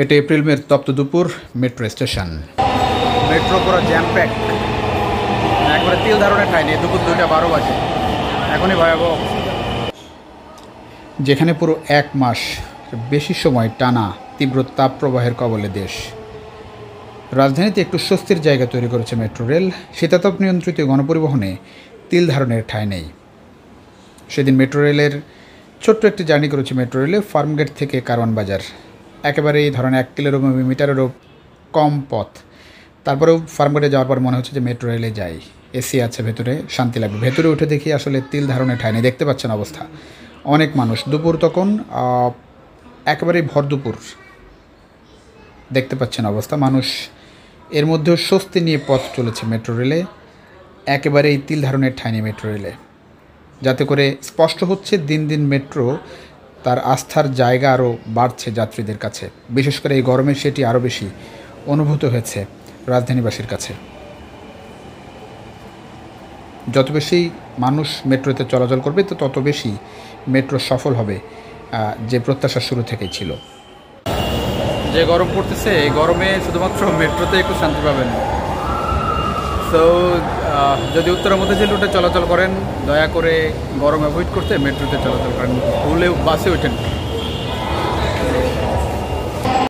এটা এপ্রিল মের তপ্ত দুপুর মেট্রো স্টেশন। মেট্রো পুরো জ্যাম প্যাক, একবারে তিল ধারণের ঠাই নেই। দুপুর 2:12 বাজে, এখনই ভয়াবহ। যেখানে পুরো 1 মাস বেশি সময় টানা তীব্র তাপ প্রবাহের কবলে দেশ, রাজধানীতে একটু স্বস্তির জায়গা তৈরি করেছে মেট্রো রেল। শীতাতপ নিয়ন্ত্রিত গণপরিবহনে তিল ধারণের ঠাঁই নেই। সেদিন মেট্রো রেলের ছোট্ট একটি জার্নি করেছে মেট্রো রেলে ফার্মগেট থেকে কারওয়ান বাজার। একেবারেই ধরেন 1 কিলোমিটারেরও কম পথ। তারপরেও ফার্মগেটে যাওয়ার পর মনে হচ্ছে যে মেট্রো রেলে যাই, এসি আছে ভেতরে, শান্তি লাগবে। ভেতরে উঠে দেখি আসলে তিল ধারণের ঠাঁই নেই। দেখতে পাচ্ছেন অবস্থা, অনেক মানুষ। দুপুর তখন একেবারেই ভর দুপুর, দেখতে পাচ্ছেন অবস্থা। মানুষ এর মধ্যেও স্বস্তি নিয়ে পথ চলেছে মেট্রো রেলে। একেবারেই তিল ধারণের ঠাঁই নেই মেট্রো রেলে, যাতে করে স্পষ্ট হচ্ছে দিন দিন মেট্রো তার আস্থার জায়গা আরও বাড়ছে যাত্রীদের কাছে। বিশেষ করে এই গরমে সেটি আরও বেশি অনুভূত হয়েছে রাজধানীবাসীর কাছে। যত বেশি মানুষ মেট্রোতে চলাচল করবে তো তত বেশি মেট্রো সফল হবে, যে প্রত্যাশা শুরু থেকেই ছিল। যে গরম পড়তেছে, এই গরমে শুধুমাত্র মেট্রোতে একটু শান্তি পাবেন। সো যদি উত্তরের মধ্যে যে রুটে চলাচল করেন, দয়া করে গরম অ্যাভয়েড করতে মেট্রোতে চলাচল করেন। ভুলেও বাসে ওঠেন।